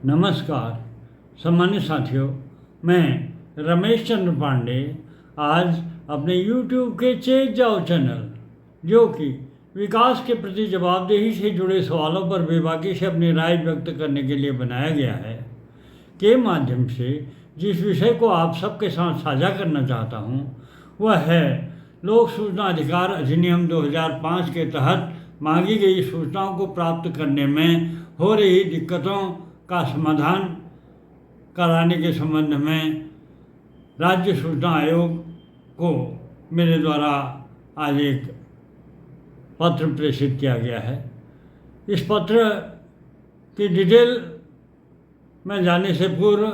नमस्कार सम्मानित साथियों, मैं रमेश चंद्र पांडे आज अपने YouTube के चेक जाओ चैनल, जो कि विकास के प्रति जवाबदेही से जुड़े सवालों पर बेबाकी से अपनी राय व्यक्त करने के लिए बनाया गया है, के माध्यम से जिस विषय को आप सबके साथ साझा करना चाहता हूँ वह है लोक सूचना अधिकार अधिनियम 2005 के तहत मांगी गई सूचनाओं को प्राप्त करने में हो रही दिक्कतों का समाधान कराने के संबंध में राज्य सूचना आयोग को मेरे द्वारा आज एक पत्र प्रेषित किया गया है। इस पत्र की डिटेल में जाने से पूर्व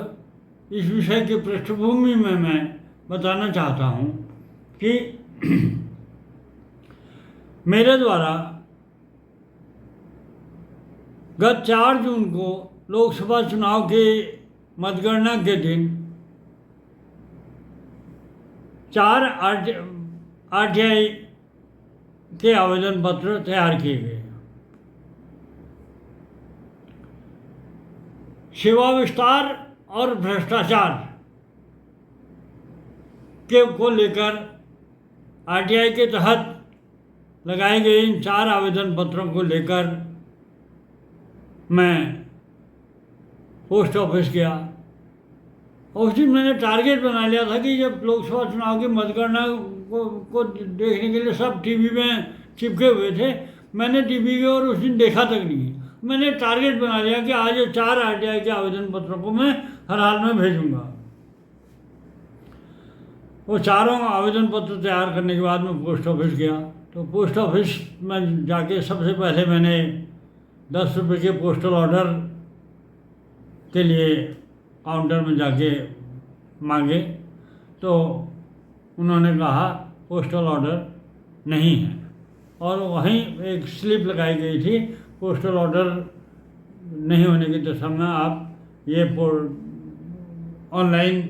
इस विषय की पृष्ठभूमि में मैं बताना चाहता हूँ कि मेरे द्वारा गत 4 जून को लोकसभा चुनाव के मतगणना के दिन 4 आरटीआई के आवेदन पत्र तैयार किए गए। सेवा विस्तार और भ्रष्टाचार को लेकर आरटीआई के तहत लगाए गए इन 4 आवेदन पत्रों को लेकर मैं पोस्ट ऑफिस गया। उस दिन मैंने टारगेट बना लिया था कि जब लोकसभा चुनाव की मतगणना को देखने के लिए सब टीवी में चिपके हुए थे, मैंने टीवी की ओर उस दिन देखा तक नहीं। मैंने टारगेट बना लिया कि आज 4 आरटीआई के आवेदन पत्रों को मैं हर हाल में भेजूंगा। वो चारों आवेदन पत्र तैयार करने के बाद मैं पोस्ट ऑफिस गया। तो पोस्ट ऑफिस में जाके सबसे पहले मैंने 10 रुपये के पोस्टल ऑर्डर के लिए काउंटर में जाके मांगे, तो उन्होंने कहा पोस्टल ऑर्डर नहीं है, और वहीं एक स्लिप लगाई गई थी, पोस्टल ऑर्डर नहीं होने की दशा में आप ये ऑनलाइन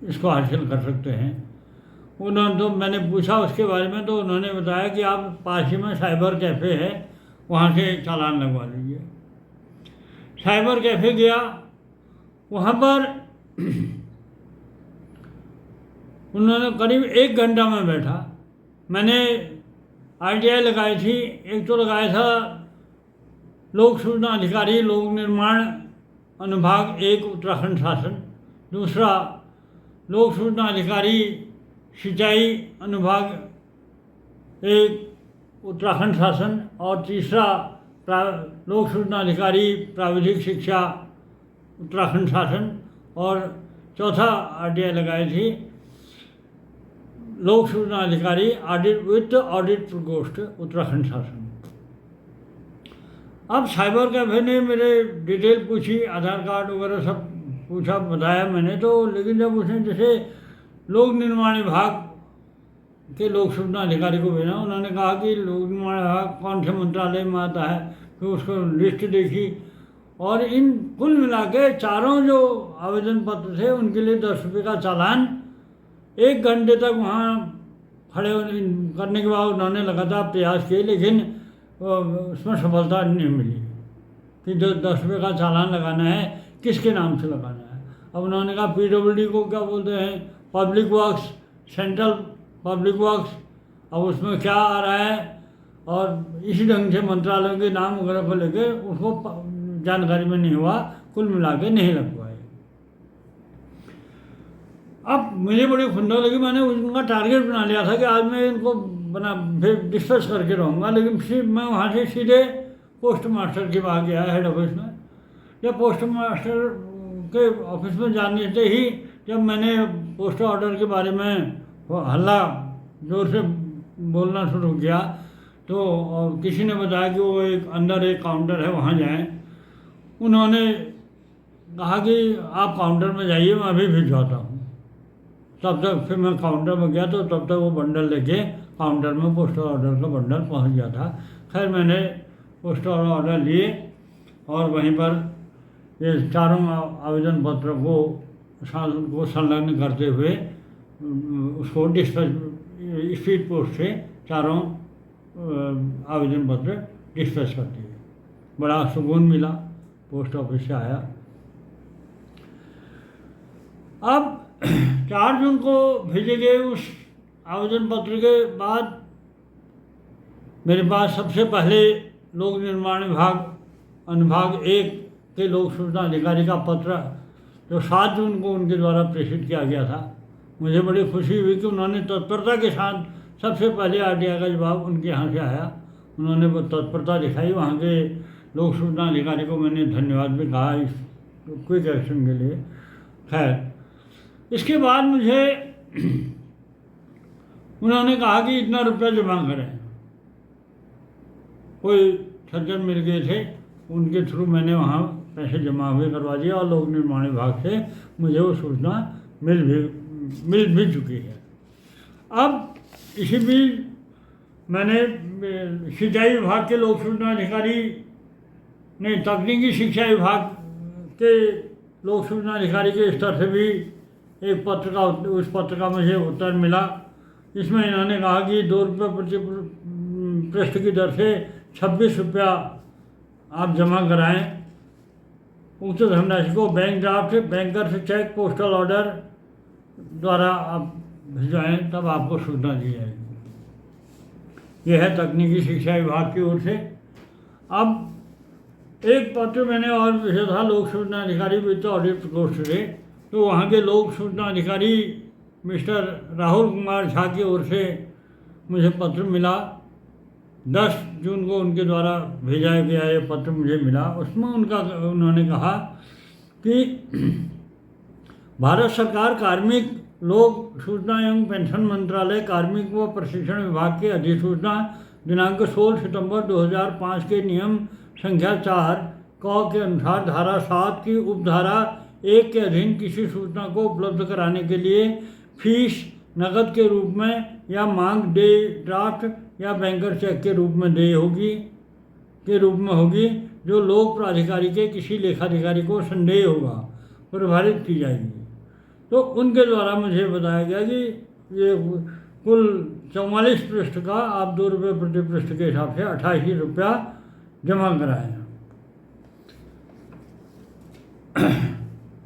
इसको हासिल कर सकते हैं। उन्होंने तो मैंने पूछा उसके बारे में, तो उन्होंने बताया कि आप पास ही में साइबर कैफ़े है, वहाँ से चालान लगवा लीजिए। साइबर कैफ़े गया, वहाँ पर उन्होंने करीब 1 घंटा में बैठा। मैंने आरटीआई लगाई थी, एक तो लगाया था लोक सूचना अधिकारी लोक निर्माण अनुभाग 1 उत्तराखंड शासन, दूसरा लोक सूचना अधिकारी सिंचाई अनुभाग 1 उत्तराखंड शासन, और तीसरा लोक सूचना अधिकारी प्राविधिक शिक्षा उत्तराखंड शासन, और चौथा आरटीआई लगाई थी लोक सूचना अधिकारी ऑडिट वित्त ऑडिट प्रकोष्ठ उत्तराखंड शासन। अब साइबर कैफे ने मेरे डिटेल पूछी, आधार कार्ड वगैरह सब पूछा, बताया मैंने तो, लेकिन जब उसने जैसे लोक निर्माण विभाग के लोक सूचना अधिकारी को भेजा, उन्होंने कहा कि लोक निर्माण विभाग कौन से मंत्रालय में आता है, फिर उसको लिस्ट देखी, और इन कुल मिला के चारों जो आवेदन पत्र थे उनके लिए 10 रुपये का चालान 1 घंटे तक वहाँ खड़े करने के बाद उन्होंने लगातार प्रयास किए, लेकिन उसमें सफलता नहीं मिली कि जो 10 रुपये का चालान लगाना है किसके नाम से लगाना है। अब उन्होंने कहा PWD को क्या बोलते हैं, public works, central public works, अब उसमें क्या आ रहा है, और इसी ढंग से मंत्रालयों के नाम वगैरह को लेके उसको जानकारी में नहीं हुआ, कुल मिला के नहीं लग पाए। अब मुझे बड़ी खुंदक लगी, मैंने उनका टारगेट बना लिया था कि आज मैं इनको फिर डिस्कस करके रहूँगा, लेकिन फिर मैं वहाँ से सीधे पोस्ट मास्टर के पास गया, हेड ऑफिस में। जब पोस्ट मास्टर के ऑफिस में जाने से ही जब मैंने पोस्ट ऑर्डर के बारे में हल्ला जोर से बोलना शुरू किया, तो किसी ने बताया कि वो अंदर एक काउंटर है, वहाँ जाएं। उन्होंने कहा कि आप काउंटर में जाइए, मैं अभी भिजवाता हूँ। तब तक फिर मैं काउंटर में गया, तो तब तक वो बंडल लेके काउंटर में पोस्टल ऑर्डर का बंडल पहुँच गया था। खैर मैंने पोस्टल ऑर्डर लिए और वहीं पर ये चारों आवेदन पत्र को संलग्न करते हुए उसको डिस्पैच स्पीड पोस्ट से चारों आवेदन पत्र डिस्पैच कर दिए। बड़ा सुकून मिला पोस्ट ऑफिस से आया। अब 4 जून को भेजे गए उस आवेदन पत्र के बाद मेरे पास सबसे पहले लोक निर्माण विभाग अनुभाग 1 के लोक सूचना अधिकारी का पत्र जो 7 जून को उनके द्वारा प्रेषित किया गया था। मुझे बड़ी खुशी हुई कि उन्होंने तत्परता के साथ सबसे पहले आरटीआई का जवाब उनके यहाँ से आया। उन्होंने वो तत्परता दिखाई। वहाँ के लोक सूचना अधिकारी को मैंने धन्यवाद भी कहा इस क्विक एक्शन के लिए। खैर, इसके बाद मुझे उन्होंने कहा कि इतना रुपया जमा करें। कोई सज्जन मिल गए थे, उनके थ्रू मैंने वहाँ पैसे जमा हुए करवा दिया और लोक निर्माण विभाग से मुझे वो सूचना मिल भी चुकी है। अब इसी बीच मैंने सिंचाई विभाग के लोक सूचना अधिकारी ने तकनीकी शिक्षा विभाग के लोक सूचना अधिकारी के स्तर से भी एक पत्र का उस पत्र का मुझे उत्तर मिला। इसमें इन्होंने कहा कि 2 रुपये प्रति पृष्ठ की दर से 26 रुपया आप जमा कराएं। उक्त धनराशि को बैंक ड्राफ्ट, बैंकर से चेक, पोस्टल ऑर्डर द्वारा आप भिजवाएं, तब आपको सूचना दी जाएगी। यह है तकनीकी शिक्षा विभाग की ओर से। अब एक पत्र मैंने और भेजा था लोक सूचना अधिकारी वित्त ऑडिट प्रकोष्ठ से। तो वहाँ के लोक सूचना अधिकारी मिस्टर राहुल कुमार झा की ओर से मुझे पत्र मिला। 10 जून को उनके द्वारा भेजा गया ये पत्र मुझे मिला। उसमें उन्होंने कहा कि भारत सरकार कार्मिक लोक सूचना एवं पेंशन मंत्रालय कार्मिक व प्रशिक्षण विभाग के अधिसूचना दिनांक 16 सितंबर 2005 के नियम संख्या 4 क के अनुसार धारा 7 की उपधारा 1 के अधीन किसी सूचना को उपलब्ध कराने के लिए फीस नकद के रूप में या मांग डे ड्राफ्ट या बैंकर चेक के रूप में होगी जो लोक प्राधिकारी के किसी लेखाधिकारी को संदेह होगा प्रभावित की जाएगी। तो उनके द्वारा मुझे बताया गया कि ये कुल 44 पृष्ठ का आप 2 रुपये प्रति पृष्ठ के हिसाब से 88 रुपया जमा कराएं।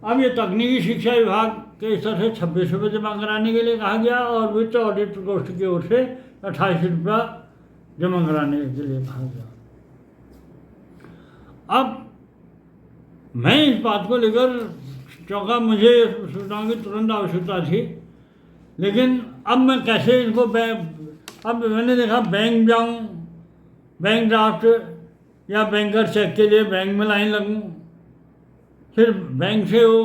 अब ये तकनीकी शिक्षा विभाग के स्तर से 26 रुपये जमा कराने के लिए कहा गया और वित्त ऑडिट प्रकोष्ठ की ओर से 28 रुपया जमा कराने के लिए कहा गया। अब मैं इस बात को लेकर चौंका। मुझे सूचनाओं की तुरंत आवश्यकता थी, लेकिन अब मैं कैसे इनको अब मैंने देखा बैंक जाऊं, बैंक ड्राफ्ट या बैंकर चेक के लिए बैंक में लाइन लगूं, फिर बैंक से वो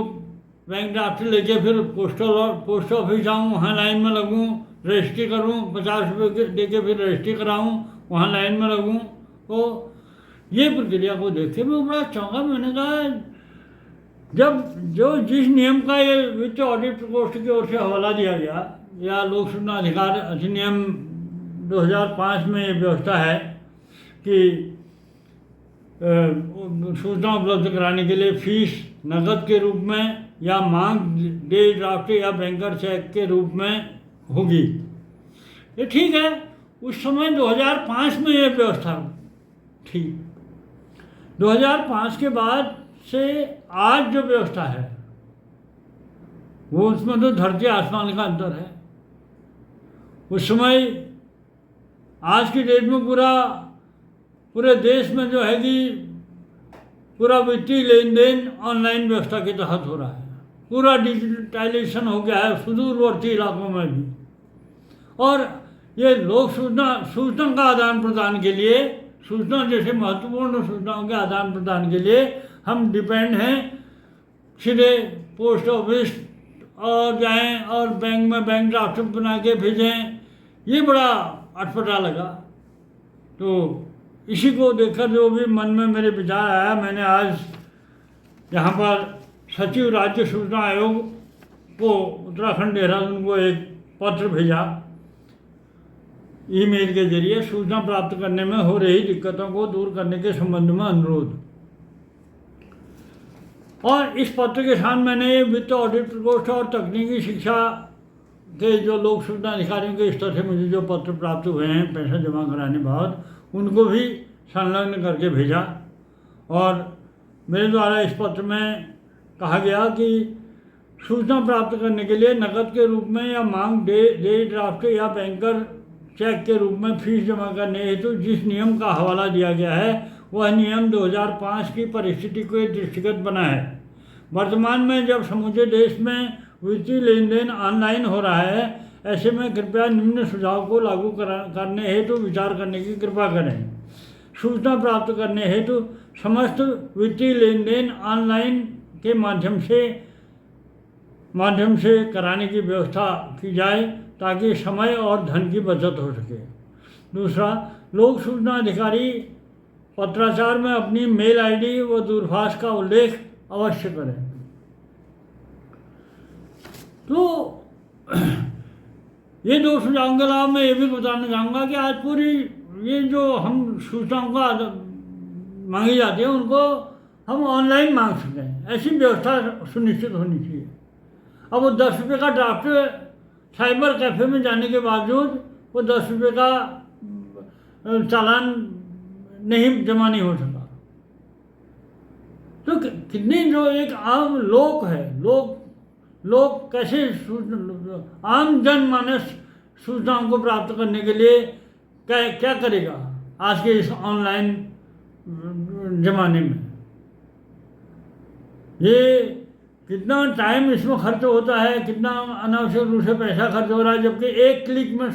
बैंक ड्राफ्ट लेके फिर पोस्ट ऑफिस जाऊँ, वहाँ लाइन में लगूँ, रजिस्ट्री करूँ, 50 रुपये दे के फिर रजिस्ट्री कराऊँ, वहाँ लाइन में लगूँ। तो ये प्रक्रिया को देख के मैं बड़ा चौंका। मैंने कहा जब जिस नियम का ये वित्त ऑडिट प्रकोष्ठ की ओर से हवाला दिया गया या लोक सूचना अधिकार अधिनियम 2005 में ये व्यवस्था है कि सूचना उपलब्ध कराने के लिए फीस नकद के रूप में या मांग डे ड्राफ्ट या बैंकर चेक के रूप में होगी। ये ठीक है, उस समय 2005 में ये व्यवस्था थी। 2005 के बाद से आज जो व्यवस्था है वो उसमें तो धरती आसमान का अंतर है। उस समय आज की डेट में पूरे देश में जो है कि पूरा वित्तीय लेन देन ऑनलाइन व्यवस्था के तहत हो रहा है। पूरा डिजिटलाइजेशन हो गया है सुदूरवर्ती इलाकों में भी। और ये लोक सूचना का आदान प्रदान के लिए, सूचना जैसे महत्वपूर्ण सूचनाओं के आदान प्रदान के लिए हम डिपेंड हैं सीधे पोस्ट ऑफिस और जाएं और बैंक में बैंक ड्राफ्ट बना के भेजें। ये बड़ा अटपटा लगा। तो इसी को देखकर जो भी मन में मेरे विचार आया, मैंने आज यहाँ पर सचिव राज्य सूचना आयोग को उत्तराखंड देहरादून को एक पत्र भेजा ईमेल के जरिए सूचना प्राप्त करने में हो रही दिक्कतों को दूर करने के संबंध में अनुरोध। और इस पत्र के साथ मैंने वित्त ऑडिट प्रकोष्ठ और तकनीकी शिक्षा के जो लोक सूचना अधिकारियों के स्तर से मुझे जो पत्र प्राप्त हुए हैं पैसा जमा कराने बाद, उनको भी संलग्न करके भेजा। और मेरे द्वारा इस पत्र में कहा गया कि सूचना प्राप्त करने के लिए नकद के रूप में या मांग डे ड्राफ्ट या बैंकर चेक के रूप में फीस जमा करने हेतु जिस नियम का हवाला दिया गया है वह नियम 2005 की परिस्थिति को दृष्टिगत बना है। वर्तमान में जब समूचे देश में वित्तीय लेन देन ऑनलाइन हो रहा है, ऐसे में कृपया निम्न सुझाव को लागू करने हेतु विचार करने की कृपा करें। सूचना प्राप्त करने हेतु समस्त वित्तीय लेन देन ऑनलाइन के माध्यम से कराने की व्यवस्था की जाए ताकि समय और धन की बचत हो सके। दूसरा, लोक सूचना अधिकारी पत्राचार में अपनी मेल आईडी व दूरभाष का उल्लेख अवश्य करें। तो ये दो सुझावों के अलावा मैं ये भी बताना चाहूँगा कि आज पूरी ये जो हम सूचनाओं का मांगी जाती है उनको हम ऑनलाइन मांग सकें, ऐसी व्यवस्था सुनिश्चित होनी चाहिए। अब वो 10 रुपये का ड्राफ्ट साइबर कैफ़े में जाने के बावजूद वो 10 रुपये का चालान नहीं जमा नहीं हो सका। तो कितनी जो एक आम लोक है, लोग कैसे आम जनमानस सूचनाओं को प्राप्त करने के लिए क्या करेगा आज के इस ऑनलाइन जमाने में। ये कितना टाइम इसमें खर्च होता है, कितना अनावश्यक रूप से पैसा खर्च हो रहा है, जबकि एक क्लिक में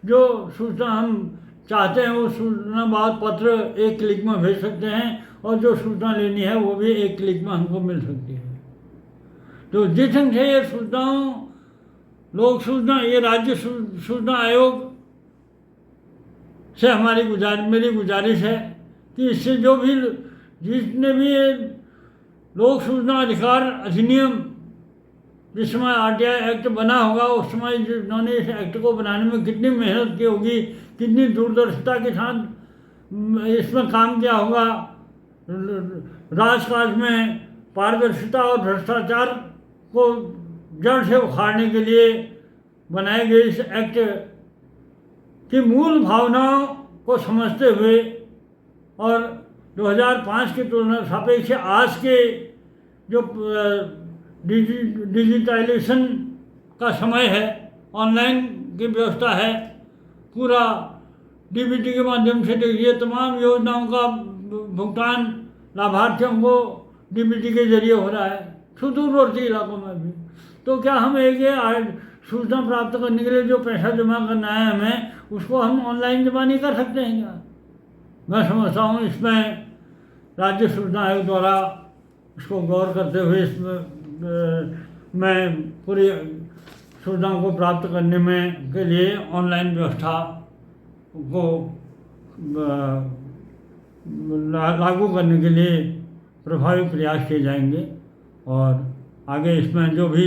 जो सूचना हम चाहते हैं वो सूचना बाद पत्र एक क्लिक में भेज सकते हैं और जो सूचना लेनी है वो भी एक क्लिक में हमको मिल सकती है। तो जिस ढंग से ये सूचनाओं लोक सूचना ये राज्य सूचना आयोग से मेरी गुजारिश है कि इससे जिसने भी लोक सूचना अधिकार अधिनियम जिस समय RTI एक्ट बना होगा उस समय जिन्होंने इस एक्ट को बनाने में कितनी मेहनत की होगी, कितनी दूरदर्शिता के साथ इसमें काम किया होगा, राजकाज में पारदर्शिता और भ्रष्टाचार को जड़ से उखाड़ने के लिए बनाए गए इस एक्ट की मूल भावनाओं को समझते हुए और 2005 की तुलना सापेक्ष आज के जो डिजिटलाइजेशन का समय है, ऑनलाइन की व्यवस्था है, पूरा DBT के माध्यम से देखिए तमाम योजनाओं का भुगतान लाभार्थियों को DBT के जरिए हो रहा है, सुदूरवर्ती इलाकों में भी। तो क्या हम एक सूचना प्राप्त करने के लिए जो पैसा जमा करना है हमें, उसको हम ऑनलाइन जमा नहीं कर सकते हैं क्या? मैं समझता हूँ इसमें राज्य सूचना आयोग द्वारा इसको गौर करते हुए इसमें मैं पूरी सूचनाओं को प्राप्त करने में के लिए ऑनलाइन व्यवस्था को लागू करने के लिए प्रभावी प्रयास किए जाएंगे और आगे इसमें जो भी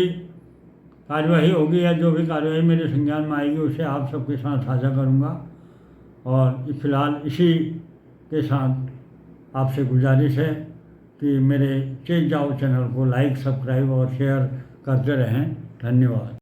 कार्यवाही होगी या जो भी कार्यवाही मेरे संज्ञान में आएगी उसे आप सबके साथ साझा करूंगा। और फिलहाल इसी के साथ आपसे गुजारिश है कि मेरे चेक जाओ चैनल को लाइक, सब्सक्राइब और शेयर करते रहें। धन्यवाद।